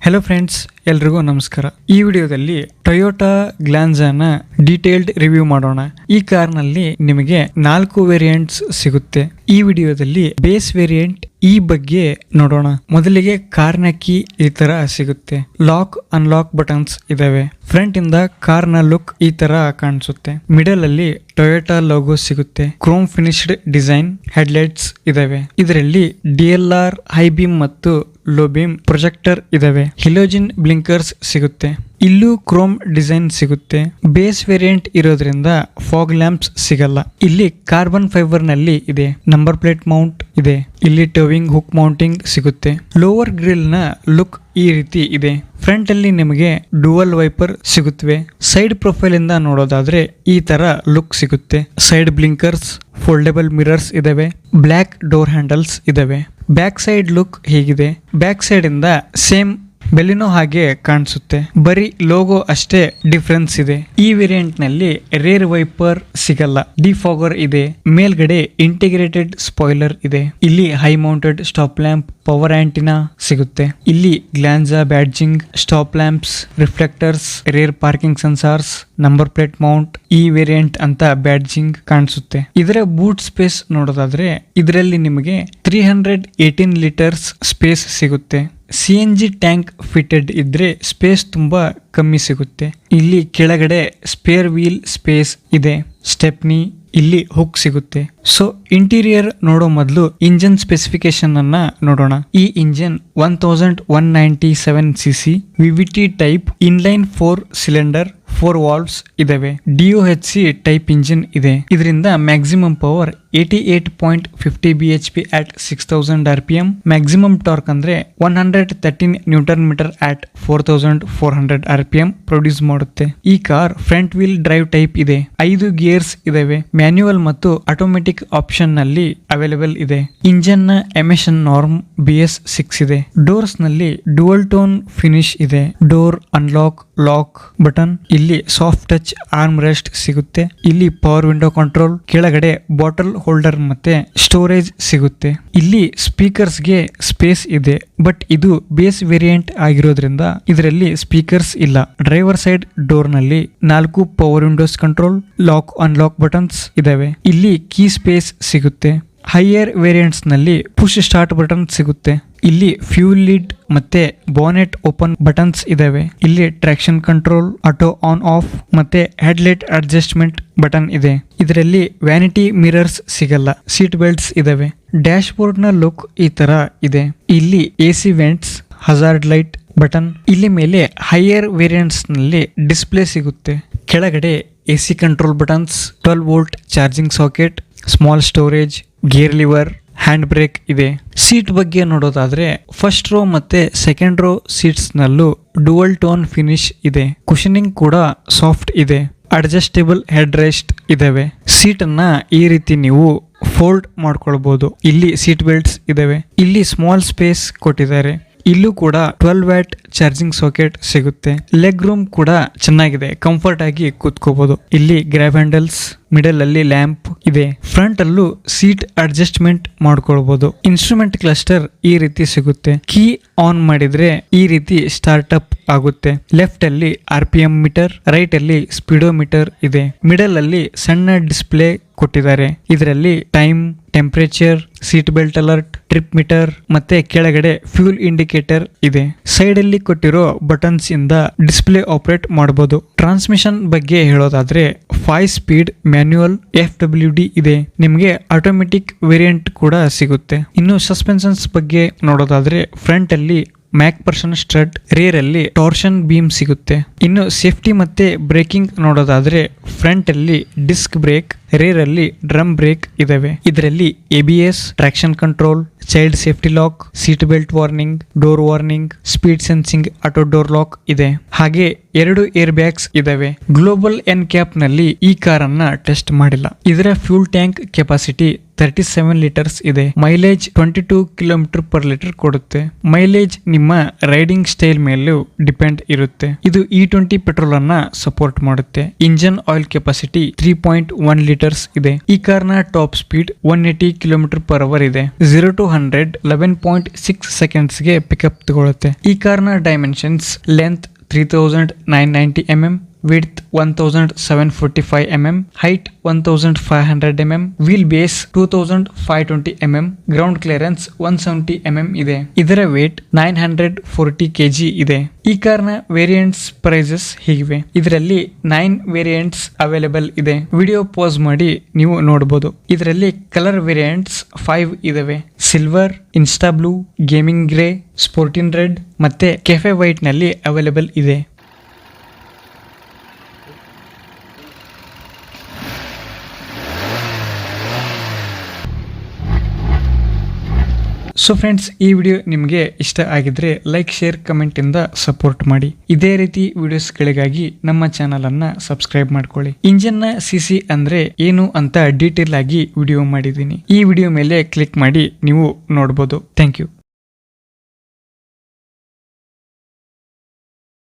Hello friends, ಎಲ್ರಿಗೂ ನಮಸ್ಕಾರ. ಈ ವಿಡಿಯೋದಲ್ಲಿ ಟೊಯೋಟಾ ಗ್ಲಾನ್ಜಾನ ಡೀಟೇಲ್ಡ್ ರಿವ್ಯೂ ಮಾಡೋಣ. ಈ ಕಾರ್ನಲ್ಲಿ ನಿಮಗೆ 4 ವೇರಿಯಂಟ್ಸ್ ಸಿಗುತ್ತೆ. ಈ ವಿಡಿಯೋದಲ್ಲಿ ಬೇಸ್ ವೇರಿಯಂಟ್ ಈ ಬಗ್ಗೆ ನೋಡೋಣ. ಮೊದಲಿಗೆ ಕಾರ್ನ ಕೀ ಈ ತರ ಸಿಗುತ್ತೆ. ಲಾಕ್ ಅನ್ಲಾಕ್ ಬಟನ್ಸ್ ಇದಾವೆ. ಫ್ರಂಟ್ ಇಂದ ಕಾರ್ನ ಲುಕ್ ಈ ತರ ಕಾಣಿಸುತ್ತೆ. ಮಿಡಲ್ ಅಲ್ಲಿ ಟೊಯೋಟಾ ಲೋಗೋ ಸಿಗುತ್ತೆ. ಕ್ರೋಮ್ ಫಿನಿಶ್ಡ್ ಡಿಸೈನ್ ಹೆಡ್ಲೈಟ್ಸ್ ಇದಾವೆ. ಇದರಲ್ಲಿ DLR ಹೈ ಬೀಮ್ ಮತ್ತು ಲೋ ಬೀಮ್ ಪ್ರೊಜೆಕ್ಟರ್ ಇದಾವೆ. ಹಿಲೋಜಿನ್ ಬ್ಲಿಂಕರ್ಸ್ ಸಿಗುತ್ತೆ. ಇಲ್ಲೂ ಕ್ರೋಮ್ ಡಿಸೈನ್ ಸಿಗುತ್ತೆ. ಬೇಸ್ ವೇರಿಯಂಟ್ ಇರೋದ್ರಿಂದ ಫಾಗ್ ಲ್ಯಾಂಪ್ಸ್ ಸಿಗಲ್ಲ. ಇಲ್ಲಿ ಕಾರ್ಬನ್ ಫೈಬರ್ ನಲ್ಲಿ ಇದೆ. ನಂಬರ್ ಪ್ಲೇಟ್ ಮೌಂಟ್ ಇದೆ. ಇಲ್ಲಿ ಟೋವಿಂಗ್ ಹುಕ್ ಮೌಂಟಿಂಗ್ ಸಿಗುತ್ತೆ. ಲೋವರ್ ಗ್ರಿಲ್ ನ ಲುಕ್ ಈ ರೀತಿ ಇದೆ. ಫ್ರಂಟ್ ಅಲ್ಲಿ ನಿಮಗೆ ಡುವಲ್ ವೈಪರ್ ಸಿಗುತ್ತವೆ. ಸೈಡ್ ಪ್ರೊಫೈಲ್ ಇಂದ ನೋಡೋದಾದ್ರೆ ಈ ತರ ಲುಕ್ ಸಿಗುತ್ತೆ. ಸೈಡ್ ಬ್ಲಿಂಕರ್ಸ್, ಫೋಲ್ಡೇಬಲ್ ಮಿರರ್ಸ್ ಇದಾವೆ. ಬ್ಲ್ಯಾಕ್ ಡೋರ್ ಹ್ಯಾಂಡಲ್ಸ್ ಇದಾವೆ. ಬ್ಯಾಕ್ ಸೈಡ್ ಲುಕ್ ಹೇಗಿದೆ. ಬ್ಯಾಕ್ ಸೈಡ್ ಇಂದ ಸೇಮ್ ಬೆಲಿನೋ ಹಾಗೆ ಕಾಣಿಸುತ್ತೆ. ಬರೀ ಲೋಗೋ ಅಷ್ಟೇ ಡಿಫರೆನ್ಸ್ ಇದೆ. ಈ ವೇರಿಯಂಟ್ ನಲ್ಲಿ ರೇರ್ ವೈಪರ್ ಸಿಗಲ್ಲ. ಡಿಫಾಗರ್ ಇದೆ. ಮೇಲ್ಗಡೆ ಇಂಟಿಗ್ರೇಟೆಡ್ ಸ್ಪಾಯ್ಲರ್ ಇದೆ. ಇಲ್ಲಿ high mounted stop lamp, power antenna ಸಿಗುತ್ತೆ. ಇಲ್ಲಿ Glanza badging, stop lamps, reflectors, rear parking sensors, number plate mount, ಈ ವೇರಿಯಂಟ್ ಅಂತ ಬ್ಯಾಡ್ಜಿಂಗ್ ಕಾಣಿಸುತ್ತೆ. ಇದರ ಬೂಟ್ ಸ್ಪೇಸ್ ನೋಡೋದಾದ್ರೆ ಇದರಲ್ಲಿ ನಿಮಗೆ 318 ಲೀಟರ್ಸ್ ಸ್ಪೇಸ್ ಸಿಗುತ್ತೆ. CNG ಟ್ಯಾಂಕ್ ಫಿಟೆಡ್ ಇದ್ರೆ ಸ್ಪೇಸ್ ತುಂಬಾ ಕಮ್ಮಿ ಸಿಗುತ್ತೆ. ಇಲ್ಲಿ ಕೆಳಗಡೆ ಸ್ಪೇರ್ ವೀಲ್ ಸ್ಪೇಸ್ ಇದೆ. ಸ್ಟೆಪ್ನಿ, ಇಲ್ಲಿ ಹುಕ್ ಸಿಗುತ್ತೆ. ಸೊ ಇಂಟೀರಿಯರ್ ನೋಡೋ ಮೊದಲು ಇಂಜಿನ್ ಸ್ಪೆಸಿಫಿಕೇಶನ್ ಅನ್ನ ನೋಡೋಣ. ಈ engine 1197 cc VVT type inline 4 cylinder 4 valves ಇದಾವೆ. DOHC ಟೈಪ್ ಇಂಜಿನ್ ಇದೆ. ಇದರಿಂದ maximum power 88.50 bhp at 6000 rpm. Maximum torque ಅಂದ್ರೆ 113 newton metre at 4400 rpm produce ಮಾಡುತ್ತೆ. ಈ car front wheel drive type ಇದೆ. 5 ಗೇರ್ಸ್ ಇದಾವೆ. ಮ್ಯಾನ್ಯುವಲ್ ಮತ್ತು ಆಟೋಮೆಟಿಕ್ ಆಪ್ಷನ್ ನಲ್ಲಿ ಅವೈಲೇಬಲ್ ಇದೆ. ಇಂಜಿನ್ ನ ಎಮಿಷನ್ ನಾರ್ಮ್ BS6 ಇದೆ. ಡೋರ್ಸ್ ನಲ್ಲಿ ಡುವಲ್ ಟೋನ್ ಫಿನಿಶ್ ಇದೆ. ಡೋರ್ ಅನ್ಲಾಕ್, ಲಾಕ್ ಬಟನ್, ಇಲ್ಲಿ ಸಾಫ್ಟ್ ಟಚ್ ಆರ್ಮ್ ರೆಸ್ಟ್ ಸಿಗುತ್ತೆ. ಇಲ್ಲಿ ಪವರ್ ವಿಂಡೋ ಕಂಟ್ರೋಲ್, ಕೆಳಗಡೆ ಬಾಟಲ್ ಹೋಲ್ಡರ್ ಮತ್ತೆ ಸ್ಟೋರೇಜ್ ಸಿಗುತ್ತೆ. ಇಲ್ಲಿ ಸ್ಪೀಕರ್ಸ್ ಗೆ ಸ್ಪೇಸ್ ಇದೆ. ಬಟ್ ಇದು ಬೇಸ್ ವೇರಿಯಂಟ್ ಆಗಿರೋದ್ರಿಂದ ಇದರಲ್ಲಿ ಸ್ಪೀಕರ್ಸ್ ಇಲ್ಲ. ಡ್ರೈವರ್ ಸೈಡ್ ಡೋರ್ ನಲ್ಲಿ 4 power Windows control, lock unlock buttons ಇದಾವೆ. ಇಲ್ಲಿ ಕೀ ಸ್ಪೇಸ್ ಸಿಗುತ್ತೆ. ಹೈಯರ್ ವೇರಿಯಂಟ್ಸ್ ನಲ್ಲಿ ಪುಷ್ ಸ್ಟಾರ್ಟ್ ಬಟನ್ ಸಿಗುತ್ತೆ. ಇಲ್ಲಿ ಫ್ಯೂಲ್ ಲೀಡ್ ಮತ್ತೆ ಬಾನೆಟ್ ಓಪನ್ ಬಟನ್ಸ್ ಇದಾವೆ. ಇಲ್ಲಿ traction control, auto on off ಮತ್ತೆ ಹೆಡ್ಲೈಟ್ ಅಡ್ಜಸ್ಟ್ಮೆಂಟ್ ಬಟನ್ ಇದೆ. ಇದರಲ್ಲಿ ವ್ಯಾನಿಟಿ ಮಿರರ್ಸ್ ಸಿಗಲ್ಲ. ಸೀಟ್ ಬೆಲ್ಟ್ಸ್ ಇದಾವೆ. ಡ್ಯಾಶ್ ಬೋರ್ಡ್ ನ ಲುಕ್ ಈ ತರ ಇದೆ. ಇಲ್ಲಿ AC vents, hazard light button. ಇಲ್ಲಿ ಮೇಲೆ ಹೈಯರ್ ವೇರಿಯಂಟ್ಸ್ ನಲ್ಲಿ ಡಿಸ್ಪ್ಲೇ ಸಿಗುತ್ತೆ. ಕೆಳಗಡೆ AC control buttons, 12 volt charging socket, small storage, gear liver, hand break ಇದೆ. ಸೀಟ್ ಬಗ್ಗೆ ನೋಡೋದಾದ್ರೆ ಫಸ್ಟ್ ರೋ ಮತ್ತೆ ಸೆಕೆಂಡ್ ರೋ ಸೀಟ್ಸ್ ನಲ್ಲೂ ಡುವಲ್ ಟೋನ್ ಫಿನಿಶ್ ಇದೆ. ಕುಶನಿಂಗ್ ಕೂಡ ಸಾಫ್ಟ್ ಇದೆ. ಅಡ್ಜಸ್ಟೇಬಲ್ ಹೆಡ್ ರೆಸ್ಟ್ ಇದಾವೆ. ಸೀಟ್ ಅನ್ನ ಈ ರೀತಿ ನೀವು ಫೋಲ್ಡ್ ಮಾಡ್ಕೊಳ್ಬಹುದು. ಇಲ್ಲಿ ಸೀಟ್ ಬೆಲ್ಟ್ಸ್ ಇದಾವೆ. ಇಲ್ಲಿ ಸ್ಮಾಲ್ ಸ್ಪೇಸ್ ಕೊಟ್ಟಿದ್ದಾರೆ. ಇಲ್ಲೂ ಕೂಡ 12 ವ್ಯಾಟ್ ಚಾರ್ಜಿಂಗ್ ಸಾಕೆಟ್ ಸಿಗುತ್ತೆ. ಲೆಗ್ ರೂಮ್ ಕೂಡ ಚೆನ್ನಾಗಿದೆ. ಕಂಫರ್ಟ್ ಆಗಿ ಕೂತ್ಕೋಬಹುದು. ಇಲ್ಲಿ ಗ್ರ್ಯಾಬ್ ಹ್ಯಾಂಡಲ್ಸ್, ಮಿಡಲ್ ಅಲ್ಲಿ ಲ್ಯಾಂಪ್ ಇದೆ. ಫ್ರಂಟ್ ಅಲ್ಲೂ ಸೀಟ್ ಅಡ್ಜಸ್ಟ್ಮೆಂಟ್ ಮಾಡ್ಕೊಳ್ಬಹುದು. ಇನ್ಸ್ಟ್ರೂಮೆಂಟ್ ಕ್ಲಸ್ಟರ್ ಈ ರೀತಿ ಸಿಗುತ್ತೆ. ಕೀ ಆನ್ ಮಾಡಿದ್ರೆ ಈ ರೀತಿ ಸ್ಟಾರ್ಟ್ ಅಪ್ ಆಗುತ್ತೆ. ಲೆಫ್ಟ್ ಅಲ್ಲಿ RPM ಮೀಟರ್, ರೈಟ್ ಅಲ್ಲಿ ಸ್ಪೀಡೋಮೀಟರ್ ಇದೆ. ಮಿಡಲ್ ಅಲ್ಲಿ ಸಣ್ಣ ಡಿಸ್ಪ್ಲೇ ಕೊಟ್ಟಿದ್ದಾರೆ. ಇದರಲ್ಲಿ time, temperature, seat belt alert, trip metre ಮತ್ತೆ ಕೆಳಗಡೆ ಫ್ಯೂಲ್ ಇಂಡಿಕೇಟರ್ ಇದೆ. ಸೈಡ್ ಅಲ್ಲಿ ಕೊಟ್ಟಿರೋ ಬಟನ್ಸ್ ಇಂದ ಡಿಸ್ಪ್ಲೇ ಆಪರೇಟ್ ಮಾಡಬಹುದು. ಟ್ರಾನ್ಸ್ಮಿಷನ್ ಬಗ್ಗೆ ಹೇಳೋದಾದ್ರೆ 5 ಸ್ಪೀಡ್ ಮ್ಯಾನ್ಯುವಲ್ FWD ಇದೆ. ನಿಮಗೆ ಆಟೋಮೆಟಿಕ್ ವೇರಿಯಂಟ್ ಕೂಡ ಸಿಗುತ್ತೆ. ಇನ್ನು ಸಸ್ಪೆನ್ಷನ್ಸ್ ಬಗ್ಗೆ ನೋಡೋದಾದ್ರೆ ಫ್ರಂಟ್ ಅಲ್ಲಿ ಮ್ಯಾಕ್ ಪರ್ಸನ್ ಸ್ಟ್ರಡ್, ರೇರ್ ಅಲ್ಲಿ ಟಾರ್ಷನ್ ಬೀಮ್ ಸಿಗುತ್ತೆ. ಇನ್ನು ಸೇಫ್ಟಿ ಮತ್ತೆ ಬ್ರೇಕಿಂಗ್ ನೋಡೋದಾದ್ರೆ ಫ್ರಂಟ್ ಅಲ್ಲಿ ಡಿಸ್ಕ್ ಬ್ರೇಕ್, ರೇರ್ ಅಲ್ಲಿ ಡ್ರಮ್ ಬ್ರೇಕ್ ಇದಾವೆ. ಇದರಲ್ಲಿ ABS, traction control, child safety lock, seat belt warning, door warning, speed sensing, auto door lock ಇದೆ. ಹಾಗೆ 2 ಏರ್ ಬ್ಯಾಗ್ಸ್ ಇದಾವೆ. ಗ್ಲೋಬಲ್ NCAP ನಲ್ಲಿ ಈ ಕಾರನ್ನ ಟೆಸ್ಟ್ ಮಾಡಿಲ್ಲ. ಇದರ ಫ್ಯೂಲ್ ಟ್ಯಾಂಕ್ ಕೆಪಾಸಿಟಿ 37 ಲೀಟರ್ಸ್ ಇದೆ. ಮೈಲೇಜ್ 22 ಕಿಲೋಮೀಟರ್ ಪರ್ ಲೀಟರ್ ಕೊಡುತ್ತೆ. ಮೈಲೇಜ್ ನಿಮ್ಮ ರೈಡಿಂಗ್ ಸ್ಟೈಲ್ ಮೇಲೂ ಡಿಪೆಂಡ್ ಇರುತ್ತೆ. ಇದು E20 ಪೆಟ್ರೋಲ್ ಅನ್ನ ಸಪೋರ್ಟ್ ಮಾಡುತ್ತೆ. ಇಂಜಿನ್ ಆಯಿಲ್ ಕೆಪಾಸಿಟಿ 3.1 ಲೀಟರ್ಸ್ ಇದೆ. ಈ ಕಾರ್ನ top speed 180 kilometre per hour ಇದೆ. 0 to 100 11.6 ಸೆಕೆಂಡ್ಸ್ ಗೆ ಪಿಕಪ್ ತಗೊಳುತ್ತೆ. ಈ ಕಾರ್ನ dimensions length 3990 mm, width 1745 mm, height 1500 mm, wheel base 2520 mm, ground clearance 170 mm ಇದೆ. ಇದರ ವೇಟ್ 940 kg ಇದೆ. ಈ ಕಾರ್ನ ವೇರಿಯಂಟ್ಸ್ ಪ್ರೈಸಸ್ ಹೀಗಿವೆ. ಇದರಲ್ಲಿ 9 ವೇರಿಯಂಟ್ಸ್ ಅವೈಲೇಬಲ್ ಇದೆ. ವಿಡಿಯೋ ಪಾಸ್ ಮಾಡಿ ನೀವು ನೋಡಬಹುದು. ಇದರಲ್ಲಿ ಕಲರ್ ವೇರಿಯಂಟ್ಸ್ 5 ಇದಾವೆ. Silver, insta blue, gaming grey, sporting red ಮತ್ತೆ ಕೆಫೆ ವೈಟ್ ನಲ್ಲಿ ಅವೈಲೇಬಲ್ ಇದೆ. ಸೊ ಫ್ರೆಂಡ್ಸ್, ಈ ವಿಡಿಯೋ ನಿಮಗೆ ಇಷ್ಟ ಆಗಿದ್ರೆ ಲೈಕ್, ಶೇರ್, ಕಮೆಂಟ್ ಇಂದ ಸಪೋರ್ಟ್ ಮಾಡಿ. ಇದೇ ರೀತಿ ವಿಡಿಯೋಸ್ಗಳಿಗಾಗಿ ನಮ್ಮ ಚಾನಲ್ ಅನ್ನ ಸಬ್ಸ್ಕ್ರೈಬ್ ಮಾಡ್ಕೊಳ್ಳಿ. ಇಂಜಿನ್ ನ CC ಅಂದ್ರೆ ಏನು ಅಂತ ಡೀಟೇಲ್ ಆಗಿ ವಿಡಿಯೋ ಮಾಡಿದ್ದೀನಿ. ಈ ವಿಡಿಯೋ ಮೇಲೆ ಕ್ಲಿಕ್ ಮಾಡಿ ನೀವು ನೋಡಬಹುದು. Thank you.